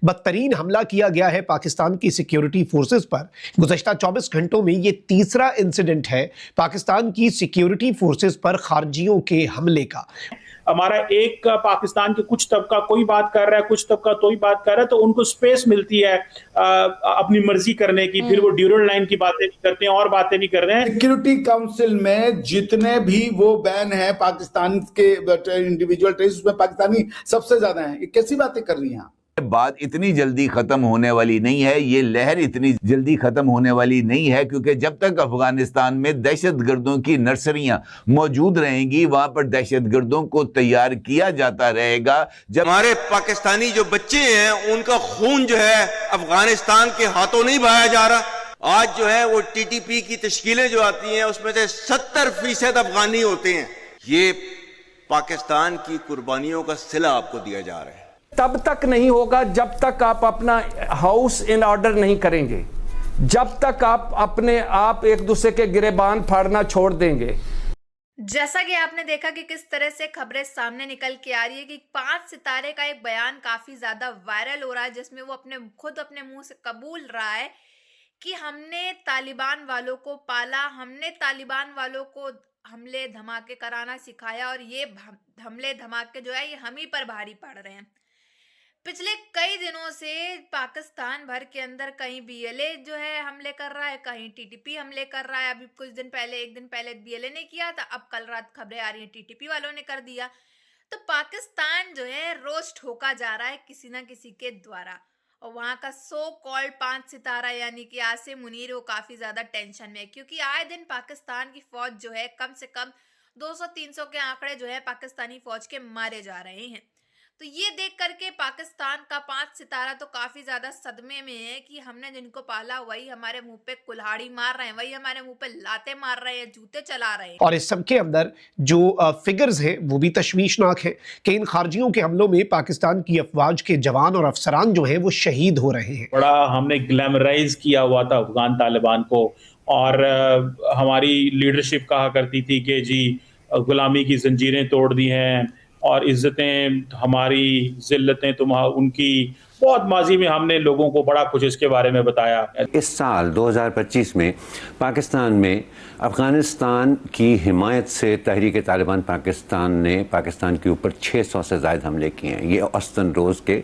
बदतरीन हमला किया गया है पाकिस्तान की सिक्योरिटी फोर्सेस पर। गुज़श्ता 24 घंटों में ये तीसरा इंसिडेंट है पाकिस्तान की सिक्योरिटी फोर्सेस पर खारजियों के हमले का। हमारा एक पाकिस्तान के कुछ तबका कोई बात कर रहा है, कुछ तबका कोई बात कर रहा है, तो उनको स्पेस मिलती है अपनी मर्जी करने की। फिर वो ड्यूरल लाइन की बातें नहीं करते हैं और बातें नहीं कर रहे हैं। सिक्योरिटी काउंसिल में जितने भी वो बैन है पाकिस्तान के इंडिविजुअल टेरिस्ट में पाकिस्तानी सबसे ज्यादा हैं। ये कैसी बातें कर रही हैं आप? बात इतनी जल्दी खत्म होने वाली नहीं है, ये लहर इतनी जल्दी खत्म होने वाली नहीं है, क्योंकि जब तक अफगानिस्तान में दहशतगर्दों की नर्सरियां मौजूद रहेंगी, वहां पर दहशतगर्दों को तैयार किया जाता रहेगा। जब हमारे पाकिस्तानी जो बच्चे हैं उनका खून जो है अफगानिस्तान के हाथों नहीं बहाया जा रहा। आज जो है वो टीटीपी की तश्कीलें जो आती हैं उसमें से 70% अफगानी होते हैं। ये पाकिस्तान की कुर्बानियों का सिला आपको दिया जा रहा है। तब तक नहीं होगा जब तक आप अपना हाउस इन ऑर्डर नहीं करेंगे, जब तक आप एक दूसरे के गिरेबान फाड़ना छोड़ देंगे। जैसा कि आपने देखा कि किस तरह से खबरें सामने निकल के आ रही है कि 5 सितारे का एक बयान काफी ज्यादा वायरल हो रहा है, जिसमें वो खुद अपने मुंह से कबूल रहा है कि हमने तालिबान वालों को पाला, हमने तालिबान वालों को हमले धमाके कराना सिखाया और ये हमले धमाके जो है ये हम ही पर भारी पड़ रहे हैं। पिछले कई दिनों से पाकिस्तान भर के अंदर कहीं बीएलए जो है हमले कर रहा है, कहीं टीटीपी हमले कर रहा है। अभी कुछ दिन पहले, एक दिन पहले बीएलए ने किया था, अब कल रात खबरें आ रही हैं टीटीपी वालों ने कर दिया। तो पाकिस्तान जो है रोस्ट होका जा रहा है किसी ना किसी के द्वारा, और वहां का सो कॉल्ड 5 सितारा यानी कि आसिम मुनीर वो काफी ज्यादा टेंशन में है, क्योंकि आए दिन पाकिस्तान की फौज जो है कम से कम 200-300 के आंकड़े जो है पाकिस्तानी फौज के मारे जा रहे हैं। तो ये देख करके पाकिस्तान का 5 सितारा तो काफी ज्यादा सदमे में है कि हमने जिनको पाला वही हमारे मुंह पे कुल्हाड़ी मार रहे हैं, वही हमारे मुंह पे लाते मार रहे हैं, जूते चला रहे हैं। और इस सब के अंदर जो फिगर्स हैं वो भी तशवीशनाक है कि इन खारजियों के हमलों में पाकिस्तान की अफवाज के जवान और अफसरान जो हैं वो शहीद हो रहे हैं। बड़ा हमने ग्लैमराइज किया हुआ था अफगान तालिबान को, और हमारी लीडरशिप कहा करती थी कि जी गुलामी की जंजीरें तोड़ दी हैं और इज्जतें हमारी, जिल्लतें उनकी। बहुत माजी में हमने लोगों को बड़ा कुछ इसके बारे में बताया। इस साल 2025 में पाकिस्तान में अफ़गानिस्तान की हिमायत से तहरीक तालिबान पाकिस्तान ने पाकिस्तान के ऊपर 600 से ज़ायद हमले किए हैं। ये औसतन रोज़ के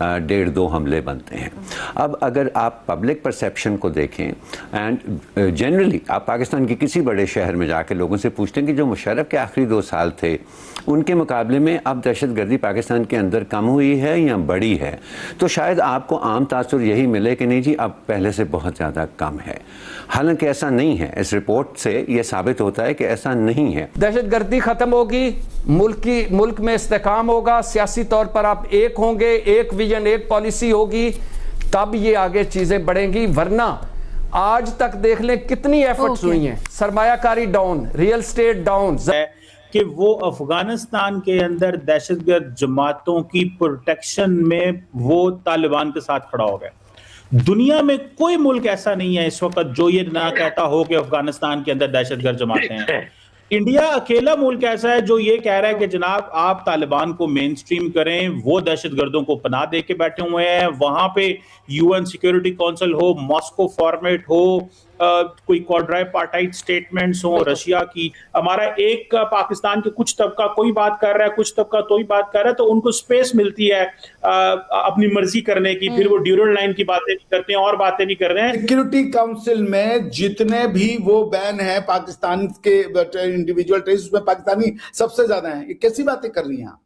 1.5-2 हमले बनते हैं। अब अगर आप पब्लिक परसेप्शन को देखें एंड जनरली आप पाकिस्तान के किसी बड़े शहर में जाकर लोगों से पूछते हैं कि जो मुशर्रफ के आखिरी 2 साल थे उनके मुकाबले में अब दहशतगर्दी पाकिस्तान के अंदर कम हुई है या बढ़ी है, तो शायद आपको आम तासुर यही मिले कि नहीं जी अब पहले से बहुत ज़्यादा कम है। हालांकि ऐसा नहीं है। इस रिपोर्ट से यह साबित होता है कि ऐसा नहीं है। दहशतगर्दी खत्म होगी, मुल्क में इस्तेकाम होगा, सियासी तौर पर आप एक होंगे, एक विजन, एक पॉलिसी होगी, तब ये आगे चीजें बढ़ेंगी। वरना आज तक देख लें कितनी एफर्ट्स हुई हैं, सरमायाकारी डाउन, रियल स्टेट डाउन, कि वो अफगानिस्तान के अंदर दहशतगर्द जमातों की प्रोटेक्शन में वो तालिबान के साथ खड़ा हो गया। दुनिया में कोई मुल्क ऐसा नहीं है इस वक्त जो ये ना कहता हो कि अफगानिस्तान के अंदर दहशतगर्द जमातें हैं। इंडिया अकेला मुल्क ऐसा है जो ये कह रहा है कि जनाब आप तालिबान को मेन स्ट्रीम करें, वो दहशतगर्दों को पनाह दे के बैठे हुए हैं। वहां पे यूएन सिक्योरिटी काउंसिल हो, मॉस्को फॉर्मेट हो, कोई क्वाड्राइपार्टाइट स्टेटमेंट्स हो रशिया की। हमारा एक पाकिस्तान के कुछ तबका कोई बात कर रहा है, कुछ तबका कोई बात कर रहा है, तो उनको स्पेस मिलती है अपनी मर्जी करने की। फिर वो ड्यूरल लाइन की बातें नहीं करते हैं और बातें नहीं कर रहे हैं। सिक्योरिटी काउंसिल में जितने भी वो बैन है पाकिस्तान के इंडिविजुअल टेरिस्ट में पाकिस्तानी सबसे ज्यादा हैं। ये कैसी बातें कर रही हैं आप?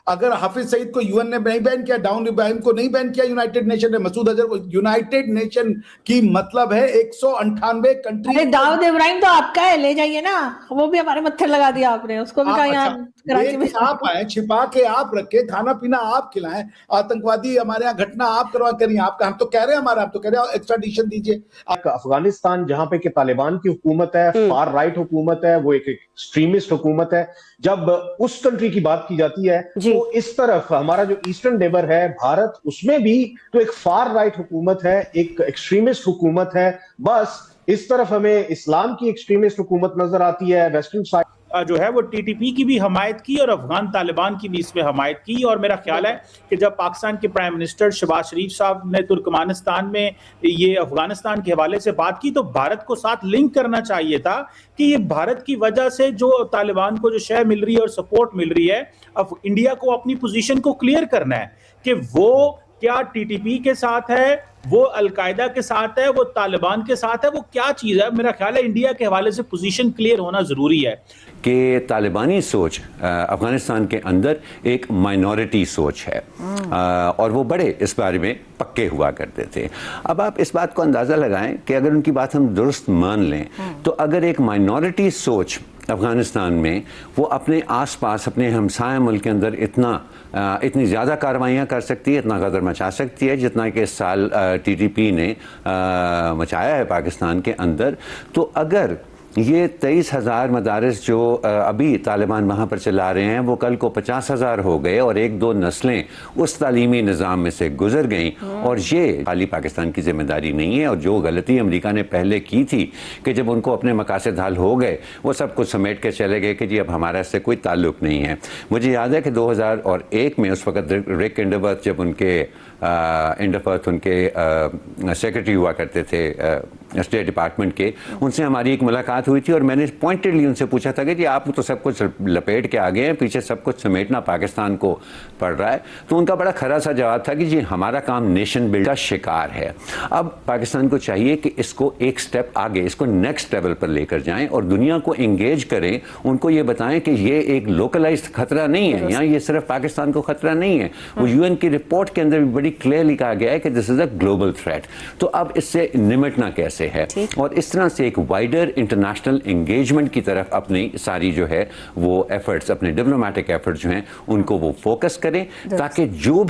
अगर हाफिज सईद को यूएन ने नहीं बैन किया, डाउन इब्राहिम को नहीं बैन किया यूनाइटेड नेशन ने, मसूद अजहर को, यूनाइटेड नेशन की मतलब है 198 कंट्री। अरे दाऊद इब्राहिम तो आपका है, ले जाइए ना, वो भी हमारे मत्थे लगा दिया आपने, उसको भी कहा यहाँ कराची में आप आए, छिपा के आप रखे, खाना पीना आप खिलाएं, आतंकवादी हमारे यहाँ घटना आप करवा करिए। आपका हम तो कह रहे हैं, हमारा आप तो कह रहे हैं एक्स्ट्राडिशन दीजिए। अफगानिस्तान जहां पे कि तालिबान की हुकूमत है, फार राइट हुकूमत है, वो एक एक्सट्रीमिस्ट हुकूमत है। जब उस कंट्री की बात की जाती है तो इस तरफ हमारा जो ईस्टर्न नेबर है भारत, उसमें भी तो एक फार राइट हुकूमत है, एक एक्सट्रीमिस्ट हुकूमत है। बस इस तरफ हमें इस्लाम की एक्सट्रीमिस्ट हुकूमत नजर आती है वेस्टर्न साइड। जो है वो टीटीपी की भी हमायत की और अफगान तालिबान की भी इसमें हमायत की। और मेरा ख्याल है कि जब पाकिस्तान के प्राइम मिनिस्टर शहबाज शरीफ साहब ने तुर्कमानिस्तान में ये अफगानिस्तान के हवाले से बात की, तो भारत को साथ लिंक करना चाहिए था कि ये भारत की वजह से जो तालिबान को जो शय मिल रही है और सपोर्ट मिल रही है, अब इंडिया को अपनी पोजीशन को क्लियर करना है कि वो क्या टीटीपी के साथ है, वो अलकायदा के साथ है, वो तालिबान के साथ है, वो क्या चीज है। मेरा ख्याल है इंडिया के हवाले से पोजीशन क्लियर होना जरूरी है कि तालिबानी सोच अफगानिस्तान के अंदर एक माइनॉरिटी सोच है और वो बड़े इस बारे में पक्के हुआ करते थे। अब आप इस बात को अंदाज़ा लगाएं कि अगर उनकी बात हम दुरुस्त मान लें तो अगर एक माइनॉरिटी सोच अफगानिस्तान में वो अपने आसपास अपने हमसाया मुल्क के अंदर इतनी ज़्यादा कार्रवाइयाँ कर सकती है, इतना गदर मचा सकती है जितना कि इस साल टीटीपी ने मचाया है पाकिस्तान के अंदर, तो अगर ये 23,000 मदारिस जो अभी तालिबान वहाँ पर चला रहे हैं वो कल को 50,000 हो गए और एक दो नस्लें उस तालीमी निज़ाम में से गुजर गईं, और ये खाली पाकिस्तान की जिम्मेदारी नहीं है। और जो गलती अमेरिका ने पहले की थी कि जब उनको अपने मकासद हल हो गए वो सब कुछ समेट के चले गए कि जी अब हमारा इससे कोई ताल्लुक नहीं है। मुझे याद है कि 2001 में उस वक्त रिक इंडरवर्थ जब उनके उनके सेक्रेटरी हुआ करते थे स्टेट डिपार्टमेंट के, उनसे हमारी एक मुलाकात हुई थी और मैंने पॉइंटेडली उनसे पूछा था कि जी आप तो सब कुछ लपेट के आ गए हैं, पीछे सब कुछ समेटना पाकिस्तान को पड़ रहा है। तो उनका बड़ा खरा सा जवाब था कि जी हमारा काम नेशन बिल्ड का शिकार है। अब पाकिस्तान को चाहिए कि इसको एक स्टेप आगे, इसको नेक्स्ट लेवल पर लेकर जाएं और दुनिया को एंगेज करें, उनको ये बताएं कि ये एक लोकलाइज्ड खतरा नहीं है, यहाँ ये सिर्फ पाकिस्तान को खतरा नहीं है। वो यूएन की रिपोर्ट के अंदर भी बड़ी क्लियरली कहा गया है कि this is a global threat. तो अब इससे निमटना कैसे है, और इस तरह से एक वाइडर इंटरनेशनल एंगेजमेंट की तरफ अपनी सारी जो है वो एफर्ट्स, अपने डिप्लोमेटिक एफर्ट्स जो हैं उनको वो फोकस करें, ताकि जो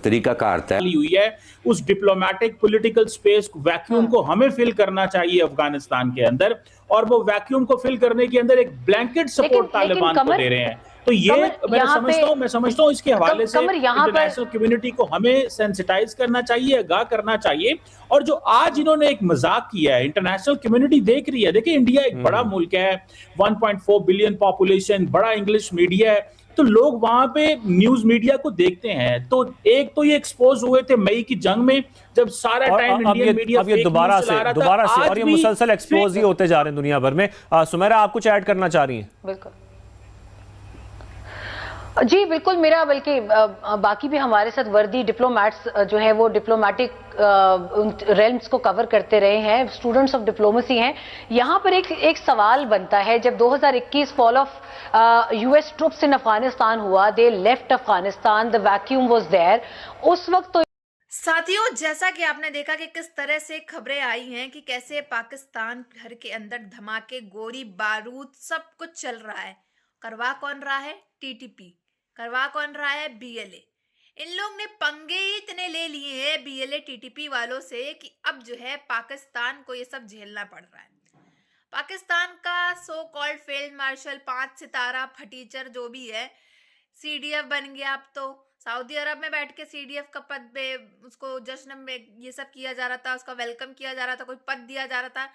तरीकाकार तय हुई है उस डिप्लोमेटिक पॉलिटिकल स्पेस वैक्यूम को हमें फिल करना चाहिए अफगानिस्तान के अंदर, और वो वैक्यूम को फिल करने के अंदर एक ब्लैंकेट सपोर्ट तालिबान को दे रहे हैं। तो ये मैं समझता हूँ इसके हवाले से इंटरनेशनल कम्युनिटी को हमें सेंसिटाइज करना चाहिए, आगाह करना चाहिए। और जो आज इन्होंने एक मजाक किया है, इंटरनेशनल कम्युनिटी देख रही है। देखिए इंडिया एक बड़ा मुल्क है, 1.4 बिलियन पॉपुलेशन, बड़ा इंग्लिश मीडिया है, तो लोग वहां पे न्यूज मीडिया को देखते हैं। तो एक तो ये एक्सपोज हुए थे मई की जंग में, जब सारा टाइम इंडियन मीडिया अब ये दोबारा से और ये मुसलसल एक्सपोज ही होते जा रहे हैं दुनिया भर में। सुमेरा, आप कुछ ऐड करना चाह रही हैं? बिल्कुल जी, बिल्कुल। मेरा बल्कि बाकी भी हमारे साथ वर्दी डिप्लोमैट्स जो है वो डिप्लोमेटिक रेल्म्स को कवर करते रहे हैं, स्टूडेंट्स ऑफ डिप्लोमेसी हैं। यहाँ पर एक सवाल बनता है, जब 2021 fall of US troops in Afghanistan हुआ, they left Afghanistan, the vacuum was there, उस वक्त तो साथियों जैसा कि आपने देखा कि किस तरह से खबरें आई हैं कि कैसे पाकिस्तान घर के अंदर धमाके, गोली बारूद सब कुछ चल रहा है। करवा कौन रहा है? टीटीपी। करवा कौन रहा है? बीएलए। इन लोग ने पंगे ही इतने ले लिए हैं बीएलए टीटीपी वालों से कि अब जो है पाकिस्तान को ये सब झेलना पड़ रहा है। पाकिस्तान का सो कॉल्ड फील्ड मार्शल, 5 सितारा फटीचर जो भी है, सीडीएफ बन गया। अब तो सऊदी अरब में बैठ के सीडीएफ का पद पे उसको जश्न में ये सब किया जा रहा था, उसका वेलकम किया जा रहा था, कोई पद दिया जा रहा था।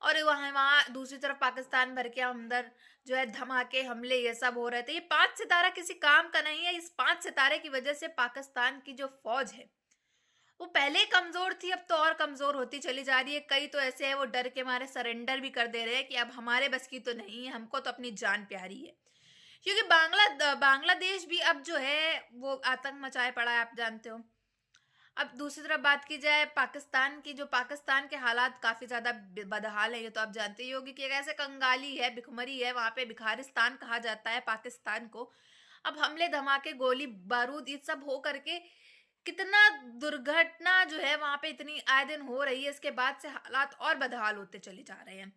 और वहाँ दूसरी तरफ पाकिस्तान भर के अंदर जो है धमाके, हमले, ये सब हो रहे थे। ये 5 सितारा किसी काम का नहीं है। इस 5 सितारे की वजह से पाकिस्तान की जो फौज है वो पहले कमजोर थी, अब तो और कमजोर होती चली जा रही है। कई तो ऐसे है वो डर के मारे सरेंडर भी कर दे रहे हैं कि अब हमारे बस की तो नहीं है, हमको तो अपनी जान प्यारी है। क्योंकि बांग्लादेश भी अब जो है वो आतंक मचाए पड़ा है, आप जानते हो। अब दूसरी तरफ बात की जाए पाकिस्तान की, जो पाकिस्तान के हालात काफ़ी ज़्यादा बदहाल है, ये तो आप जानते ही होगी कि ऐसे कंगाली है, भिखमरी है, वहाँ पे भिखारिस्तान कहा जाता है पाकिस्तान को। अब हमले, धमाके, गोली बारूद ये सब हो करके कितना दुर्घटना जो है वहाँ पे इतनी आए दिन हो रही है, इसके बाद से हालात और बदहाल होते चले जा रहे हैं।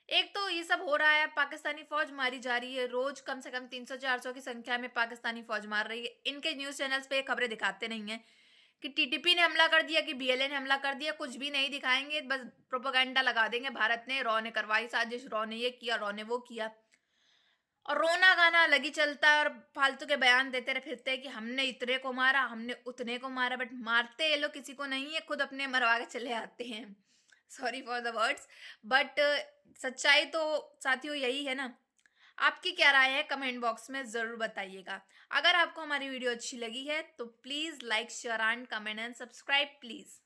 एक तो ये सब हो रहा है, पाकिस्तानी फौज मारी जा रही है, रोज कम से कम 300-400 की संख्या में पाकिस्तानी फौज मार रही है। इनके न्यूज़ चैनल्स पे खबरें दिखाते नहीं है कि टीटीपी ने हमला कर दिया, कि बीएलए ने हमला कर दिया, कुछ भी नहीं दिखाएंगे, बस प्रोपेगेंडा लगा देंगे। भारत ने, रॉ ने करवाई साजिश, रॉ ने ये किया, रॉ ने वो किया, और रोना गाना अलग ही चलता है और फालतू के बयान देते रहे फिरते हैं कि हमने इतने को मारा, हमने उतने को मारा। बट मारते ये लोग किसी को नहीं है, खुद अपने मरवा के चले आते हैं। Sorry for the words, but सच्चाई तो साथियों यही है ना। आपकी क्या राय है कमेंट बॉक्स में जरूर बताइएगा। अगर आपको हमारी वीडियो अच्छी लगी है तो please like, share and comment and subscribe please.